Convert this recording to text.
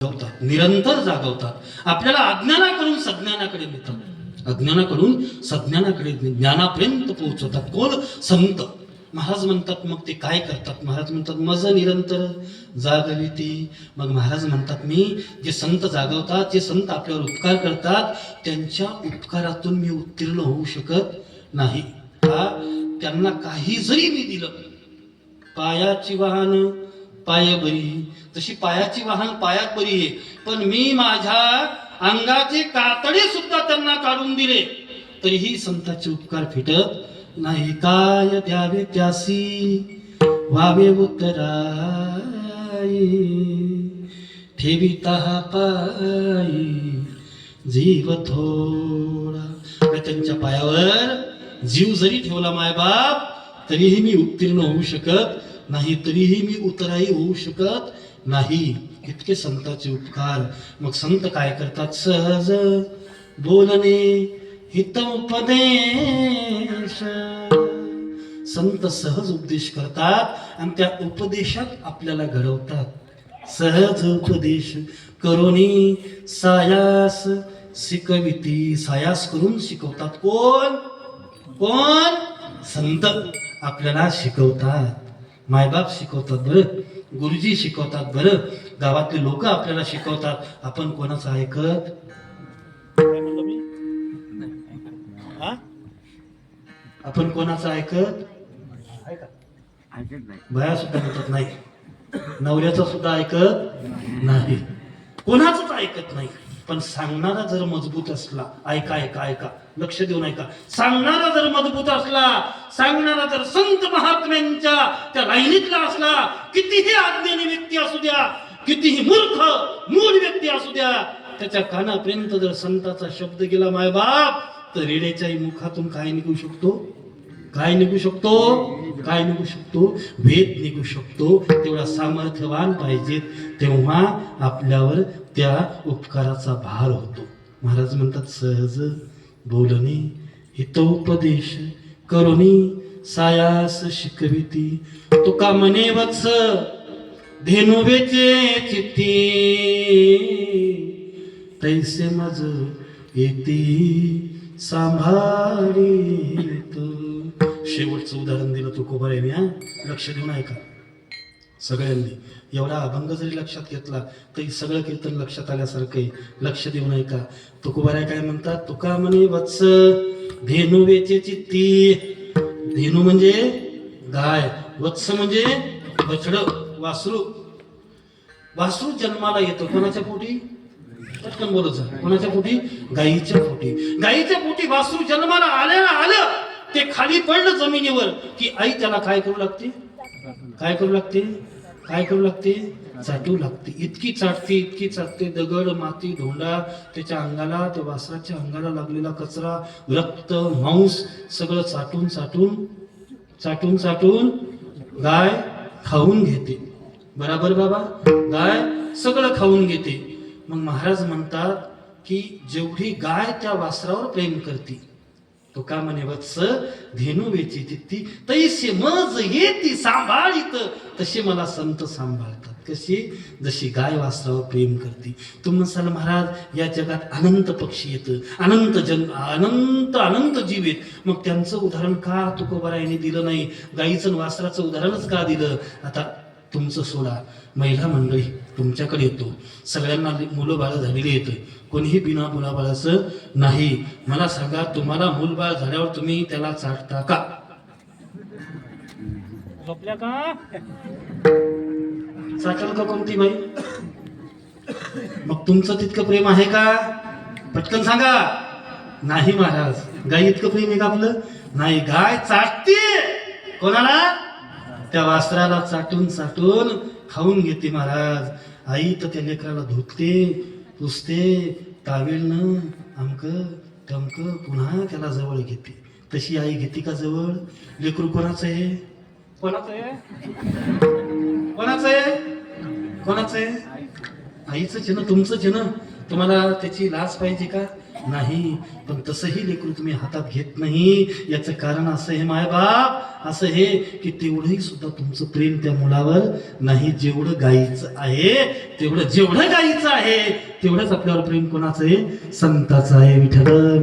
जागवतात, निरंतर जागवतात. आपल्याला अज्ञानाकडून सज्ञानाकडे नेतात, अज्ञानाकडून सज्ञानाकडे ज्ञानापर्यंत पोहोचवतात. कोण? संत. महाराज म्हणतात मग ते काय करतात? महाराज म्हणतात मज निरंतर जागविती. मग महाराज म्हणतात मी जे संत जागवतात, जे संत आपल्यावर उपकार करतात, त्यांच्या उपकारातून मी उत्तीर्ण होऊ शकत नाही. त्यांना काही जरी मी दिलं, पायाची वाहन पाय बरी, तशी पायाची वाहन पायात बरी आहे, पण मी माझ्या अंगाचे कातडे सुद्धा त्यांना काढून दिले तरीही संतांचे उपकार फिटत नाही. काय द्यावे त्यासी व्हावे उत्तराई, ठेविता पायी जीव थोडा. त्यांच्या पायावर जीव जरी ठेवला मायबाप तरीही मी उत्तीर्ण होऊ शकत नाही, तरीही मी उतराई होऊ शकत नाही. इतके संतांचे उपकार. मग संत काय करतात? सहज बोलणे हित उपदेश. संत सहज उपदेश करतात आणि त्या उपदेशात आपल्याला घडवतात. सहज उपदेश करोनी सायास शिकविती. सायास करून शिकवतात. कोण? कोण? संत आपल्याला शिकवतात. मायबाप शिकवतात बरं, गुरुजी शिकवतात बरं, गावातले लोक आपल्याला शिकवतात. आपण कोणाचं ऐकत? आपण कोणाचं ऐकत? भया सुद्धा म्हणतात नाही, नवऱ्याचं सुद्धा ऐकत नाही, कोणाचंच ऐकत नाही. पण सांगणारा जर मजबूत असला, ऐका ऐका ऐका, लक्ष देऊन ऐका, सांगणारा जर मजबूत असला, सांगणारा जर संत महात्म्यांच्या त्या लाईनीतला असला, कितीही अज्ञानी व्यक्ती असू द्या, कितीही मूर्ख मूळ व्यक्ती असू द्या, त्याच्या कानापर्यंत जर संताचा शब्द गेला मायबाप, तर रेड्याच्याही मुखातून काय निघू शकतो? काय निघू शकतो? काय निघू शकतो? वेद निघू शकतो. तेवढा सामर्थ्यवान पाहिजेत, तेव्हा आपल्यावर त्या उपकाराचा भार होतो. महाराज म्हणतात सहज बोलणे हितोपदेश करोनी सायास शिकविती. तुका म्हणे वत्स धेनुवेचे चित्ती, तैसे मज येती सांभाळीत. शेवटचं उदाहरण दिलं तुकोबारायांनी. लक्ष देऊन ऐका सगळ्यांनी. एवढा अभंग जरी लक्षात घेतला तरी सगळं कीर्तन लक्षात आल्यासारखं आहे. लक्ष देऊन ऐका. तुकोबाराय काय म्हणतात? तुका म्हणे वत्स धेनुवेचे चित्ती. धेनू म्हणजे गाय, वत्स म्हणजे बछड, वासरू. वासरू जन्माला येतो कोणाच्या पोटी? पटकन बोलत जा. कोणाच्या पोटी? गायीच्या पोटी. गायीच्या पोटी वासरू जन्माला आलं, ते खाली पडलं जमिनीवर की आई त्याला काय करू लागते? काय करू लागते? काय करू लागते? चाटू लागते. इतकी चाटते, इतकी चाटते, दगड माती धोंडा त्याच्या अंगाला, त्या वासराच्या अंगाला लागलेला कचरा, रक्त मांस सगळं चाटून चाटून चाटून चाटून गाय खाऊन घेते. बराबर बाबा? गाय सगळं खाऊन घेते. मग महाराज म्हणतात की जेवढी गाय त्या वासरावर प्रेम करते, तो का म्हणे वत्स धेनू वेची चित्ती, तैसे मज येती सांभाळीत. तसे मला संत सांभाळतात. कशी? जशी गाय वासरावर प्रेम करते. तुम्ही म्हणाल महाराज या जगात अनंत पक्षी येतं, अनंत अनंत अनंत जीव येत, मग त्यांचं उदाहरण का तुकोबारायांनी दिलं नाही? गाईचं वासराचं उदाहरणच का दिलं? आता तुमचं सोडा, महिला मंडळी तुमच्याकडे येतो, सगळ्यांना मुलं बाळ झालेली येतं, कोणीही बिना मुलाबाळाचं नाही. मला सांगा, तुम्हाला मूलबाळ झाल्यावर तुम्ही त्याला चाटता का? झोपल्या का? चाटल का कोणती बाई? मग तुमचं तितकं प्रेम आहे का? पटकन सांगा. नाही महाराज. गाय इतकं प्रेम आहे का आपलं? नाही. गाय चाटते कोणाला? त्या वासराला चाटून चाटून खाऊन घेते महाराज. आई तर त्या लेकराला धुतते, पुसते, टावेलनं अमक टमक, पुन्हा त्याला जवळ घेते. तशी आई घेते का जवळ? लेकरू कोणाचं आहे? कोणाचं आहे? कोणाचं आहे? कोणाचं आहे? आईचं चिन्ह, तुमचं चिन्ह. तुम्हाला त्याची लाज पाहिजे का? नाही. पण तसंही लेकरू तुम्ही हातात घेत नाही. याचं कारण असं आहे मायबाप, असं हे की तेवढंही सुद्धा तुमचं प्रेम त्या मुलावर नाही. जेवढं गाईचं आहे जेवढं गाईचं आहे तेवढंच आपल्यावर प्रेम कोणाचं आहे? संताचं आहे. विठ्ठल